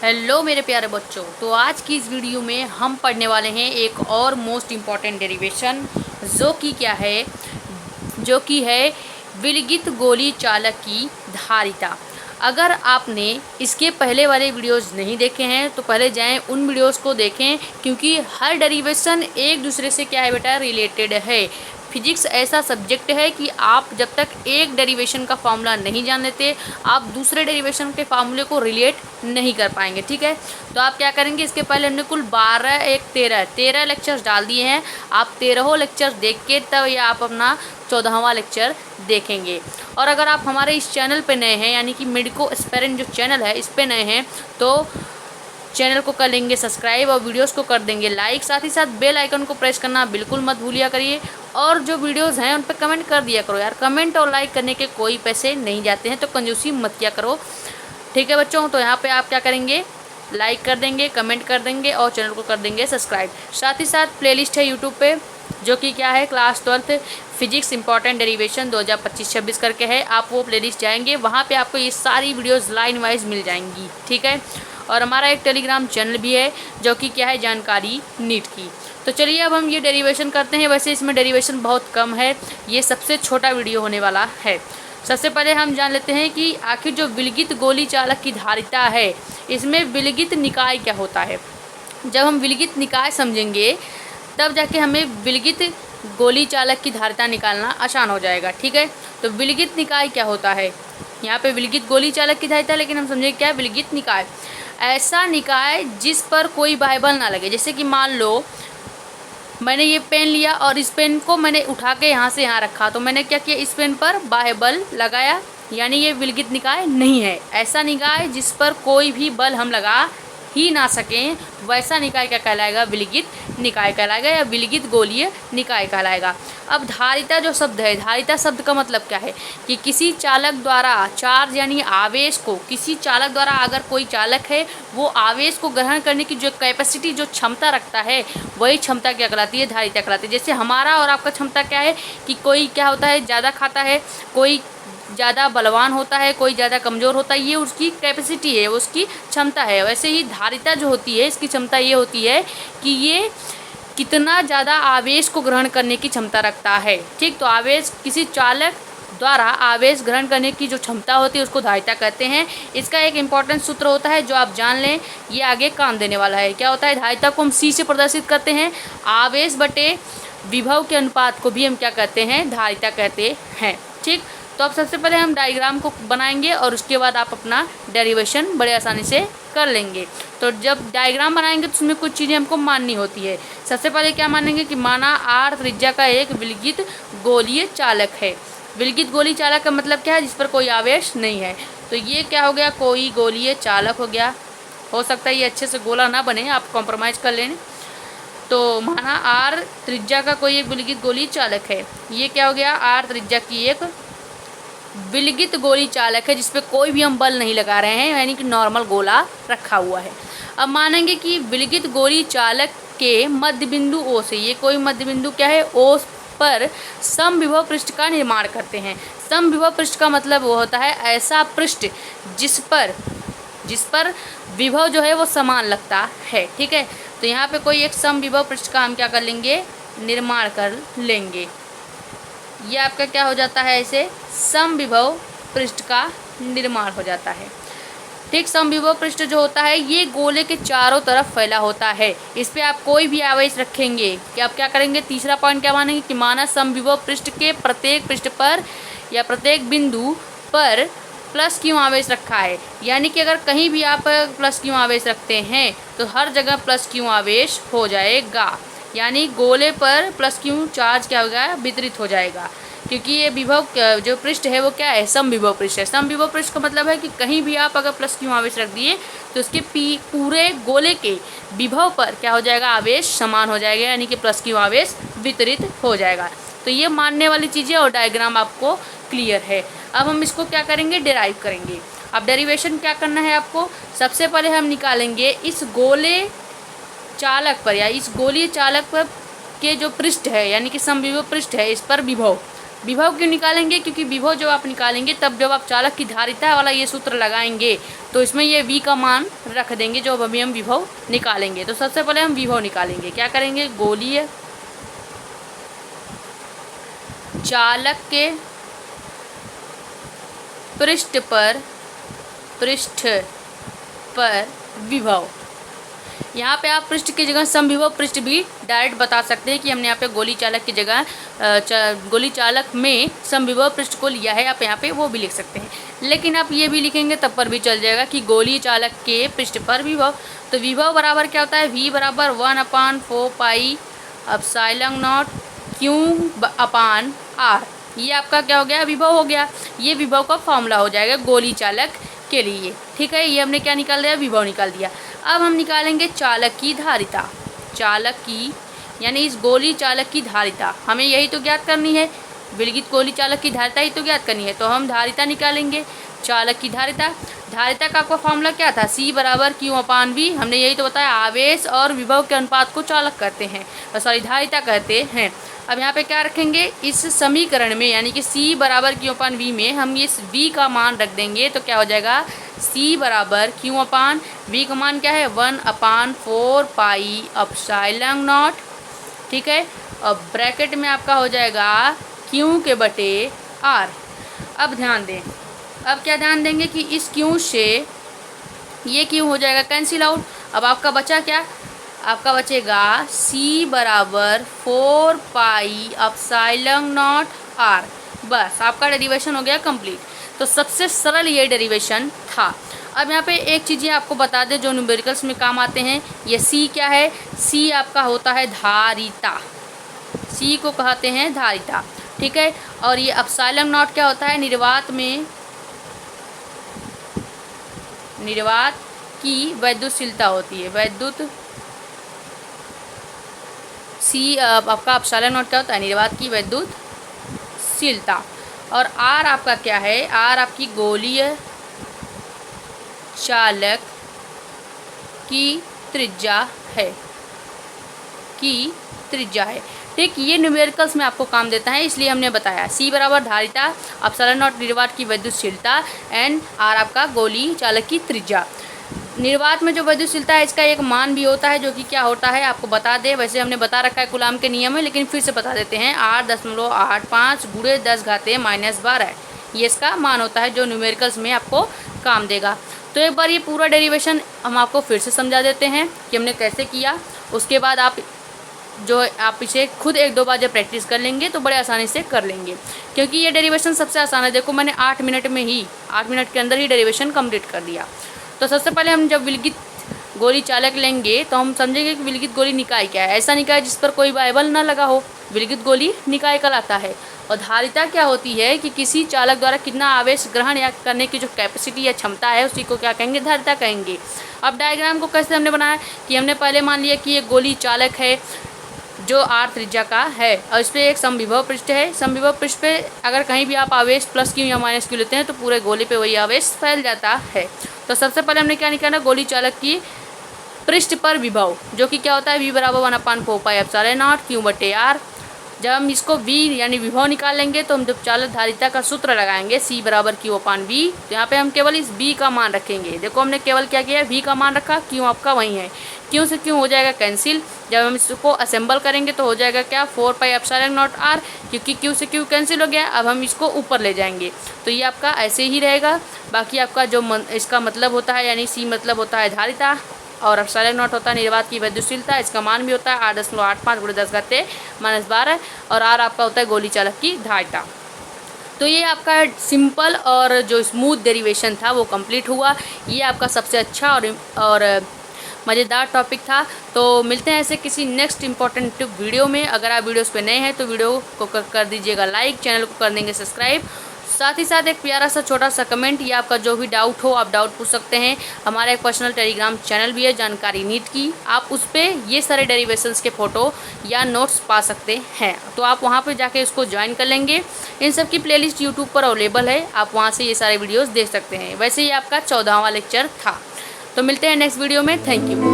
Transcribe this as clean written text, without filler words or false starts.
Hello मेरे प्यारे बच्चों। तो आज की इस वीडियो में हम पढ़ने वाले हैं एक और मोस्ट इम्पॉर्टेंट डेरिवेशन जो कि है विलगित गोली चालक की धारिता। अगर आपने इसके पहले वाले वीडियोस नहीं देखे हैं तो पहले जाएं उन वीडियोस को देखें, क्योंकि हर डेरिवेशन एक दूसरे से क्या है बेटा, रिलेटेड है। फिजिक्स ऐसा सब्जेक्ट है कि आप जब तक एक डेरिवेशन का फॉर्मूला नहीं जान लेते आप दूसरे डेरिवेशन के फार्मूले को रिलेट नहीं कर पाएंगे। ठीक है, तो आप क्या करेंगे, इसके पहले हमने कुल 13 लेक्चर्स डाल दिए हैं। आप 13 लेक्चर्स देख के तब या आप अपना 14वां लेक्चर देखेंगे। और अगर आप हमारे इस चैनल पे नए हैं, यानी कि मेडिको एस्पिरेंट जो चैनल है इस पे नए हैं, तो चैनल को कर लेंगे सब्सक्राइब और वीडियोस को कर देंगे लाइक। साथ ही साथ बेल आइकन को प्रेस करना बिल्कुल मत भूलिया करिए। और जो वीडियोस हैं उन पर कमेंट कर दिया करो यार। कमेंट और लाइक करने के कोई पैसे नहीं जाते हैं, तो कंजूसी मत किया करो। ठीक है बच्चों, तो यहाँ पे आप क्या करेंगे, लाइक कर देंगे, कमेंट कर देंगे और चैनल को कर देंगे सब्सक्राइब। साथ ही साथ प्लेलिस्ट है यूट्यूब पे जो कि क्या है, क्लास 12 फिजिक्स इंपॉर्टेंट डेरिवेशन 2025-26 करके है। आप वो प्लेलिस्ट जाएंगे, वहाँ पे आपको ये सारी वीडियोस लाइन वाइज मिल जाएंगी। ठीक है, और हमारा एक टेलीग्राम चैनल भी है जो कि क्या है, जानकारी नीट की। तो चलिए अब हम ये डेरिवेशन करते हैं। वैसे इसमें डेरिवेशन बहुत कम है, ये सबसे छोटा वीडियो होने वाला है। सबसे पहले हम जान लेते हैं कि आखिर जो विलगित गोली चालक की धारिता है, इसमें विलगित निकाय क्या होता है। जब हम विलगित निकाय समझेंगे तब जाके हमें विलगित गोली चालक की धारिता निकालना आसान हो जाएगा। ठीक है, तो विलगित निकाय क्या होता है, यहाँ पे विलगित गोली चालक की धारिता, लेकिन हम समझेंगे क्या विलगित निकाय। ऐसा निकाय जिस पर कोई बाह्य बल ना लगे। जैसे कि मान लो मैंने ये पेन लिया और इस पेन को मैंने उठा के यहाँ से यहाँ रखा, तो मैंने क्या किया, इस पेन पर बाह्य बल लगाया, यानी ये विलगित निकाय नहीं है। ऐसा निकाय जिस पर कोई भी बल हम लगा ही ना सकें, वैसा निकाय क्या कहलाएगा, विलगित निकाय कहलाएगा या विलगित गोलीय निकाय कहलाएगा। अब धारिता जो शब्द है, धारिता शब्द का मतलब क्या है कि किसी चालक द्वारा चार्ज यानी आवेश को, किसी चालक द्वारा अगर कोई चालक है वो आवेश को ग्रहण करने की जो कैपेसिटी, जो क्षमता रखता है, वही क्षमता क्या कहलाती है, धारिता कहलाती है। जैसे हमारा और आपका क्षमता क्या है कि कोई क्या होता है, ज़्यादा खाता है, कोई ज़्यादा बलवान होता है, कोई ज़्यादा कमज़ोर होता है, ये उसकी कैपेसिटी है, उसकी क्षमता है। वैसे ही धारिता जो होती है, इसकी क्षमता ये होती है कि ये कितना ज़्यादा आवेश को ग्रहण करने की क्षमता रखता है। ठीक, तो आवेश, किसी चालक द्वारा आवेश ग्रहण करने की जो क्षमता होती है उसको धारिता कहते हैं। इसका एक इम्पॉर्टेंट सूत्र होता है जो आप जान लें, ये आगे काम देने वाला है। क्या होता है, धारिता को हम C से प्रदर्शित करते हैं, आवेश बटे विभव के अनुपात को भी हम क्या कहते हैं, धारिता कहते हैं। ठीक, तो अब सबसे पहले हम डायग्राम को बनाएंगे और उसके बाद आप अपना डेरिवेशन बड़े आसानी से कर लेंगे। तो जब डायग्राम बनाएंगे तो उसमें कुछ चीज़ें हमको माननी होती है। सबसे पहले क्या मानेंगे कि माना R त्रिज्या का एक विलगित गोलीय चालक है। विलगित गोली चालक का मतलब क्या है, जिस पर कोई आवेश नहीं है। तो ये क्या हो गया, कोई गोलीय चालक हो गया। हो सकता है ये अच्छे से गोला ना बने, आप कॉम्प्रोमाइज़ कर लें। तो माना R त्रिज्या का कोई एक विलगित गोली चालक है। ये क्या हो गया, R त्रिज्या की एक विलगित गोली चालक है जिस पे कोई भी हम बल नहीं लगा रहे हैं, यानी कि नॉर्मल गोला रखा हुआ है। अब मानेंगे कि विलगित गोली चालक के मध्य बिंदु O से, ये कोई मध्य बिंदु क्या है, O पर समविभव पृष्ठ का निर्माण करते हैं। समविभव पृष्ठ का मतलब वो होता है ऐसा पृष्ठ जिस पर विभव जो है वो समान लगता है। ठीक है, तो यहाँ पे कोई एक समविभव पृष्ठ का हम क्या कर लेंगे, निर्माण कर लेंगे। ये आपका क्या हो जाता है, ऐसे समविभव पृष्ठ का निर्माण हो जाता है। ठीक, समविभव पृष्ठ जो होता है ये गोले के चारों तरफ फैला होता है। इस पे आप कोई भी आवेश रखेंगे कि आप क्या करेंगे, तीसरा पॉइंट क्या मानेंगे कि माना समविभव पृष्ठ के प्रत्येक पृष्ठ पर या प्रत्येक बिंदु पर प्लस क्यू आवेश रखा है। यानी कि अगर कहीं भी आप प्लस क्यू आवेश रखते हैं तो हर जगह प्लस क्यू आवेश हो जाएगा, यानी गोले पर प्लस क्यू चार्ज क्या होगा, वितरित हो जाएगा। क्योंकि ये विभव जो पृष्ठ है वो क्या है, समविभव पृष्ठ है। समविभव पृष्ठ का मतलब है कि कहीं भी आप अगर प्लस क्यू आवेश रख दिए तो उसके पूरे गोले के विभव पर क्या हो जाएगा, आवेश समान हो जाएगा, यानी कि प्लस क्यू आवेश वितरित हो जाएगा। तो ये मानने वाली चीज़ें और डायग्राम आपको क्लियर है। अब हम इसको क्या करेंगे, डेराइव करेंगे। अब डेरिवेशन क्या करना है आपको, सबसे पहले हम निकालेंगे इस गोले चालक पर या इस गोलीय चालक पर के जो पृष्ठ है, यानी कि समविभव पृष्ठ है, इस पर विभव। विभव क्यों निकालेंगे, क्योंकि विभव जब आप निकालेंगे तब जब आप चालक की धारिता वाला ये सूत्र लगाएंगे तो इसमें ये v का मान रख देंगे जो अभी हम विभव निकालेंगे। तो सबसे पहले हम विभव निकालेंगे। क्या करेंगे, गोलीय चालक के पृष्ठ पर विभव, यहाँ पे आप पृष्ठ की जगह समविभव पृष्ठ भी डायरेक्ट बता सकते हैं कि हमने यहाँ पे गोली चालक की जगह गोली चालक में समविभव पृष्ठ को लिया है, आप यहाँ पे वो भी लिख सकते हैं। लेकिन आप ये भी लिखेंगे तब पर भी चल जाएगा कि गोली चालक के पृष्ठ पर विभव। तो विभव बराबर क्या होता है, v बराबर 1/4 पाई एप्सिलॉन नॉट Q/r। ये आपका क्या हो गया, विभव हो गया। ये विभव का फॉर्मूला हो जाएगा गोली चालक के लिए। ठीक है, ये हमने क्या निकाल दिया, विभव निकाल दिया। अब हम निकालेंगे चालक की धारिता। चालक की यानी इस गोली चालक की धारिता हमें यही तो ज्ञात करनी है, विलगित गोली चालक की धारिता ही तो ज्ञात करनी है। तो हम धारिता निकालेंगे, चालक की धारिता। धारिता का आपका फॉर्मूला क्या था, C बराबर Q/V। हमने यही तो बताया, आवेश और विभव के अनुपात को चालक कहते हैं, सॉरी धारिता कहते हैं। अब यहाँ पे क्या रखेंगे, इस समीकरण में यानी कि C बराबर Q/V में हम इस V का मान रख देंगे तो क्या हो जाएगा, C बराबर Q/V का मान क्या है 1/4 पाई एप्सिलॉन नॉट। ठीक है, और ब्रैकेट में आपका हो जाएगा Q/R। अब ध्यान दें, अब क्या ध्यान देंगे कि इस Q से ये Q हो जाएगा कैंसिल आउट। अब आपका बचा क्या, आपका बचेगा C बराबर 4 पाई एप्सिलॉन नॉट R। बस आपका डेरिवेशन हो गया कंप्लीट। तो सबसे सरल ये डेरिवेशन था। अब यहाँ पे एक चीज़ ये आपको बता दें जो न्यूमेरिकल्स में काम आते हैं। ये C क्या है, C आपका होता है धारिता, C को कहते हैं धारिता। ठीक है, और ये एप्सिलॉन नॉट क्या होता है, निर्वात में निर्वात की वैद्युतशीलता होती है। वैद्युत C आपका एप्सिलॉन नॉट क्या होता है, निर्वात की वैद्युतशीलता। और R आपका क्या है, R आपकी गोलीय चालक की त्रिज्या है, ठीक। ये न्यूमेरिकल्स में आपको काम देता है, इसलिए हमने बताया C बराबर धारिता, एप्सिलॉन नॉट निर्वात की वैद्युतशीलता एंड R आपका गोली चालक की त्रिज्या। निर्वात में जो वैद्युतशीलता है इसका एक मान भी होता है जो कि क्या होता है आपको बता दे। वैसे हमने बता रखा है कूलाम के नियम में, लेकिन फिर से बता देते हैं, 8.85 × 10⁻⁻12 ये इसका मान होता है जो न्यूमेरिकल्स में आपको काम देगा। तो एक बार ये पूरा डेरिवेशन हम आपको फिर से समझा देते हैं कि हमने कैसे किया। उसके बाद आप इसे खुद 1-2 बार जब प्रैक्टिस कर लेंगे तो बड़े आसानी से कर लेंगे, क्योंकि ये डेरिवेशन सबसे आसान है। देखो मैंने 8 मिनट के अंदर ही डेरिवेशन कंप्लीट कर दिया। तो सबसे पहले हम जब विलगित गोली चालक लेंगे तो हम समझेंगे कि विलगित गोली निकाय क्या है। ऐसा निकाय जिस पर कोई वायबल ना लगा हो, विलगित गोली निकाय कहलाता है। और धारिता क्या होती है कि किसी चालक द्वारा कितना आवेश ग्रहण या करने की जो कैपेसिटी या क्षमता है उसी को क्या कहेंगे, धारिता कहेंगे। अब डायग्राम को कैसे हमने बनाया कि हमने पहले मान लिया कि ये गोली चालक है जो R त्रिज्या का है और इस पर एक समविभव पृष्ठ है। समविभव पृष्ठ पे अगर कहीं भी आप आवेश +Q या -Q लेते हैं तो पूरे गोले पे वही आवेश फैल जाता है। तो सबसे पहले हमने क्या निकाला, गोली चालक की पृष्ठ पर विभव, जो कि क्या होता है V बराबर 1/4 पाई एप्सिलॉन नॉट Q/R। जब हम इसको V यानी विभव निकाल लेंगे तो हम जब चालक धारिता का सूत्र लगाएंगे C बराबर Q/V, तो यहाँ पे हम केवल इस V का मान रखेंगे। देखो हमने केवल क्या किया, V का मान रखा, Q आपका वही है, Q से Q हो जाएगा कैंसिल। जब हम इसको असेंबल करेंगे तो हो जाएगा क्या, 4 पाई एप्सिलॉन नॉट R, क्योंकि Q से Q कैंसिल हो गया। अब हम इसको ऊपर ले जाएंगे तो ये आपका ऐसे ही रहेगा। बाकी आपका जो इसका मतलब होता है यानी C मतलब होता है धारिता और एप्सिलॉन नॉट होता है निर्वात की वैद्युतशीलता, इसका मान भी होता है 8.85 × 10⁻⁻12 और R आपका होता है गोली चालक की धारिता। तो ये आपका सिंपल और जो स्मूथ डेरिवेशन था वो कंप्लीट हुआ। ये आपका सबसे अच्छा और मज़ेदार टॉपिक था। तो मिलते हैं ऐसे किसी नेक्स्ट इंपॉर्टेंट वीडियो में। अगर आप वीडियोस पे नए हैं तो वीडियो को कर दीजिएगा लाइक, चैनल को कर देंगे सब्सक्राइब। साथ ही साथ एक प्यारा सा छोटा सा कमेंट या आपका जो भी डाउट हो आप डाउट पूछ सकते हैं। हमारा एक पर्सनल टेलीग्राम चैनल भी है जानकारी नीट की, आप उस पर ये सारे डेरिवेशंस के फ़ोटो या नोट्स पा सकते हैं। तो आप वहाँ पर जाके इसको ज्वाइन कर लेंगे। इन सब की प्लेलिस्ट यूट्यूब पर अवेलेबल है, आप वहाँ से ये सारे वीडियोज़ देख सकते हैं। वैसे ही आपका 14वां लेक्चर था। तो मिलते हैं नेक्स्ट वीडियो में। Thank you.